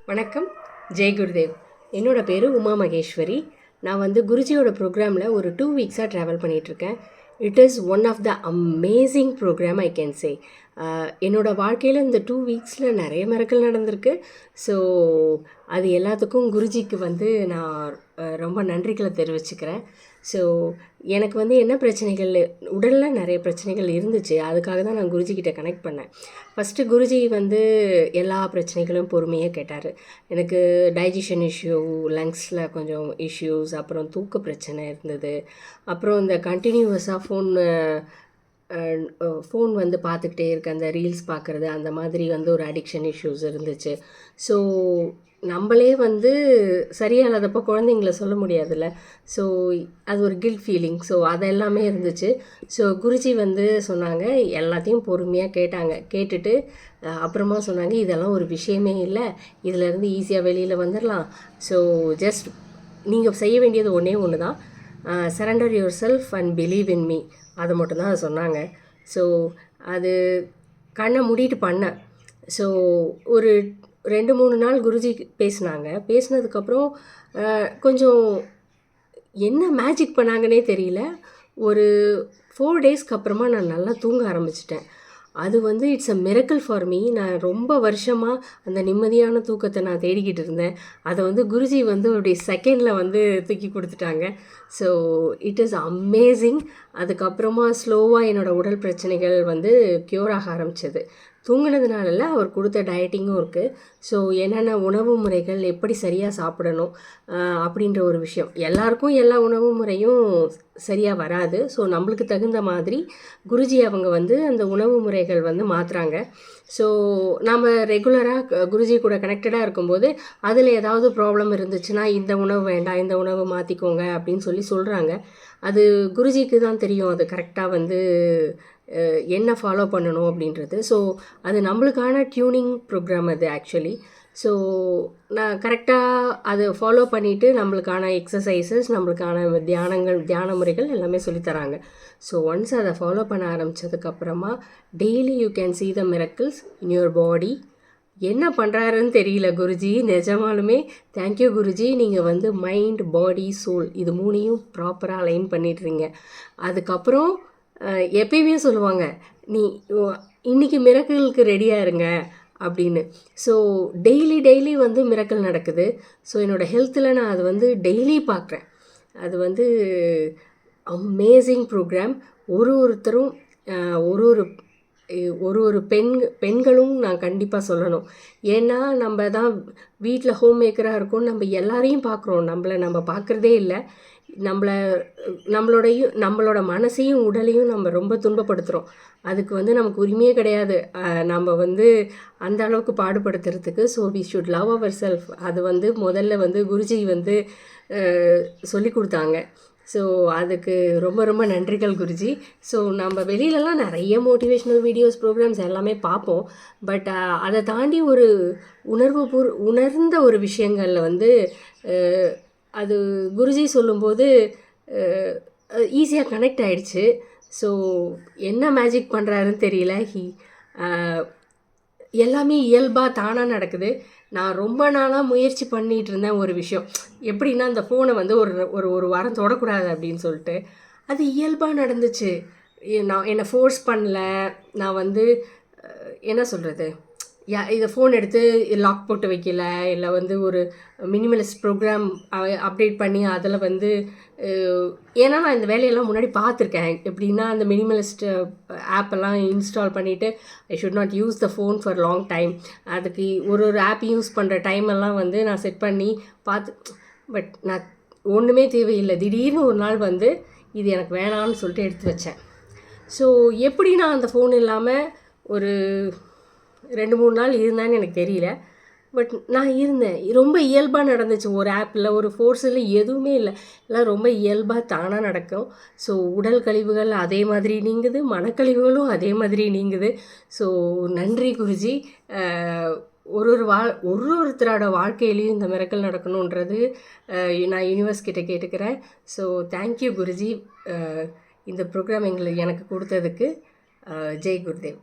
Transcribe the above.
வணக்கம். ஜெய் குருதேவ். என்னோட பேர் உமா மகேஸ்வரி. நான் குருஜியோட ப்ரோக்ராமில் ஒரு 2 வீக்ஸாக ட்ராவல் பண்ணிகிட்ருக்கேன். It is one of the amazing program I can say. என்னோடய வாழ்க்கையில் இந்த 2 வீக்ஸில் நிறைய மிராக்கிள் நடந்திருக்கு. ஸோ அது எல்லாத்துக்கும் குருஜிக்கு நான் ரொம்ப நன்றிகளை தெரிவிச்சுக்கிறேன். ஸோ எனக்கு என்ன பிரச்சனைகள், உடலில் நிறைய பிரச்சனைகள் இருந்துச்சு. அதுக்காக தான் நான் குருஜிக்கிட்ட கனெக்ட் பண்ணேன். ஃபஸ்ட்டு குருஜி எல்லா பிரச்சனைகளும் பொறுமையாக கேட்டார். எனக்கு டைஜஷன் இஷ்யூ, லங்ஸில் கொஞ்சம் இஷ்யூஸ், அப்புறம் தூக்க பிரச்சனை இருந்தது. அப்புறம் இந்த கண்டினியூவஸாக ஃபோன் பார்த்துக்கிட்டே இருக்க, அந்த ரீல்ஸ் பார்க்குறது, அந்த மாதிரி ஒரு அடிக்ஷன் இஷ்யூஸ் இருந்துச்சு. ஸோ நம்மளே சரியாக இல்லாதப்போ குழந்தைங்கள சொல்ல முடியாதுல்ல. ஸோ அது ஒரு கில்ட் ஃபீலிங். ஸோ அதெல்லாமே இருந்துச்சு. ஸோ குருஜி சொன்னாங்க, எல்லாத்தையும் பொறுமையாக கேட்டாங்க. கேட்டுட்டு அப்புறமா சொன்னாங்க, இதெல்லாம் ஒரு விஷயமே இல்லை, இதிலேருந்து ஈஸியாக வெளியில் வந்துடலாம். ஸோ ஜஸ்ட் நீங்கள் செய்ய வேண்டியது ஒன்று தான், surrender your self and believe in me. அதை மட்டும்தான் அதை சொன்னாங்க. ஸோ அது கண்ணை மூடிட்டு பண்ணேன். ஸோ ஒரு 2-3 நாள் குருஜி பேசினாங்க. பேசினதுக்கப்புறம் கொஞ்சம் என்ன மேஜிக் பண்ணாங்கன்னே தெரியல. ஒரு 4 டேஸ்க்கு அப்புறமா நான் நல்லா தூங்க ஆரம்பிச்சிட்டேன். அது it's a miracle for me. நான் ரொம்ப வருஷமாக அந்த நிம்மதியான தூக்கத்தை நான் தேடிக்கிட்டு இருந்தேன். அதை குருஜி அப்படியே செகண்டில் தூக்கி கொடுத்துட்டாங்க. So it is amazing. அதுக்கப்புறமா ஸ்லோவாக என்னோடய உடல் பிரச்சனைகள் க்யூர் ஆக ஆரம்பிச்சது. தூங்கினதுனால அவர் கொடுத்த டயட்டிங்கும் இருக்குது. ஸோ என்னென்ன உணவு முறைகள், எப்படி சரியாக சாப்பிடணும் அப்படின்ற ஒரு விஷயம். எல்லாருக்கும் எல்லா உணவு முறையும் சரியாக வராது. ஸோ நம்மளுக்கு தகுந்த மாதிரி குருஜி அவங்க அந்த உணவு முறைகள் மாற்றுறாங்க. ஸோ நாம் ரெகுலராக குருஜி கூட கனெக்டடாக இருக்கும்போது அதில் ஏதாவது ப்ராப்ளம் இருந்துச்சுன்னா, இந்த உணவு வேண்டாம், இந்த உணவு மாற்றிக்கோங்க அப்படின்னு சொல்கிறாங்க. அது குருஜிக்கு தான் தெரியும், அது கரெக்டாக என்ன ஃபாலோ பண்ணணும் அப்படின்றது. ஸோ அது நம்மளுக்கான டியூனிங் ப்ரோக்ராம் அது ஆக்சுவலி. ஸோ நான் கரெக்டாக அதை ஃபாலோ பண்ணிவிட்டு நம்மளுக்கான எக்ஸசைசஸ், நம்மளுக்கான தியான முறைகள் எல்லாமே சொல்லித்தராங்க. ஸோ ஒன்ஸ் அதை ஃபாலோ பண்ண ஆரம்பித்ததுக்கப்புறமா daily you can see the miracles in your body. என்ன பண்ணுறாருன்னு தெரியல குருஜி, நிஜமாலுமே தேங்க்யூ குருஜி. நீங்கள் மைண்ட், பாடி, சோல் இது 3ஐயும் ப்ராப்பராக அலைன் பண்ணிடுறீங்க. அதுக்கப்புறம் எப்பயுமே சொல்லுவாங்க, நீ இன்றைக்கி மிராக்கிளுக்கு ரெடியாக இருங்க அப்படின்னு. ஸோ டெய்லி மிராக்கிள் நடக்குது. ஸோ என்னோடய ஹெல்த்தில் நான் அது டெய்லி பார்க்குறேன். அது அமேசிங் ப்ரோக்ராம். ஒருத்தரும் ஒரு பெண்களும் நான் கண்டிப்பாக சொல்லணும். ஏன்னா நம்ம தான் வீட்டில் ஹோம் மேக்கராக இருக்கோம், நம்ம எல்லாரையும் பார்க்குறோம், நம்ம பார்க்குறதே இல்லை. நம்மளோட மனசையும் உடலையும் நம்ம ரொம்ப துன்பப்படுத்துகிறோம். அதுக்கு நமக்கு உரிமையே கிடையாது, நம்ம அந்த அளவுக்கு பாடுபடுத்துறதுக்கு. So we should love our self. அது முதல்ல குருஜி சொல்லி கொடுத்தாங்க. ஸோ அதுக்கு ரொம்ப ரொம்ப நன்றிகள் குருஜி. ஸோ நம்ம வெளியிலலாம் நிறைய மோட்டிவேஷ்னல் வீடியோஸ், ப்ரோக்ராம்ஸ் எல்லாமே பார்ப்போம். பட் அதை தாண்டி ஒரு உணர்ந்த ஒரு விஷயங்களில் அது குருஜி சொல்லும்போது ஈஸியாக கனெக்ட் ஆகிடுச்சு. ஸோ என்ன மேஜிக் பண்ணுறாருன்னு தெரியல. எல்லாமே இயல்பாக தானாக நடக்குது. நான் ரொம்ப நாளாக முயற்சி பண்ணிகிட்டு இருந்தேன் ஒரு விஷயம். எப்படின்னா, அந்த ஃபோனை ஒரு வாரம் தொடக்கூடாது அப்படின்னு சொல்லிட்டு, அது இயல்பாக நடந்துச்சு. நான் என்னை ஃபோர்ஸ் பண்ணல. நான் என்ன சொல்கிறது, இதை ஃபோன் எடுத்து லாக் போட்டு வைக்கல, இல்லை ஒரு மினிமலிஸ்ட் ப்ரோக்ராம் அப்டேட் பண்ணி அதில் ஏன்னா நான் இந்த வேலையெல்லாம் முன்னாடி பார்த்துருக்கேன். எப்படின்னா, அந்த மினிமலிஸ்ட் ஆப்பெல்லாம் இன்ஸ்டால் பண்ணிவிட்டு I should not use the phone for long time. அதுக்கு ஒரு ஆப் யூஸ் பண்ணுற டைமெல்லாம் நான் செட் பண்ணி பார்த்து, பட் நான் ஒன்றுமே தேவையில்லை. திடீர்னு ஒரு நாள் இது எனக்கு வேணான்னு சொல்லிட்டு எடுத்து வச்சேன். ஸோ எப்படி நான் அந்த ஃபோன் இல்லாமல் ஒரு 2-3 நாள் இருந்தேன்னு எனக்கு தெரியல. பட் நான் இருந்தேன். ரொம்ப இயல்பாக நடந்துச்சு. ஒரு ஆப்பில், ஒரு ஃபோர்ஸில் எதுவுமே இல்லை. எல்லாம் ரொம்ப இயல்பாக தானாக நடக்கும். ஸோ உடல் கழிவுகள் அதே மாதிரி நீங்குது, மனக்கழிவுகளும் அதே மாதிரி நீங்குது. ஸோ நன்றி குருஜி. ஒருத்தரோட வாழ்க்கையிலையும் இந்த மிராக்கிள் நடக்கணுன்றது நான் யூனிவர்ஸ் கிட்ட கேட்டுக்கிறேன். ஸோ தேங்க்யூ குருஜி, இந்த ப்ரோக்ராம் எனக்கு கொடுத்ததுக்கு. ஜெய் குருதேவ்.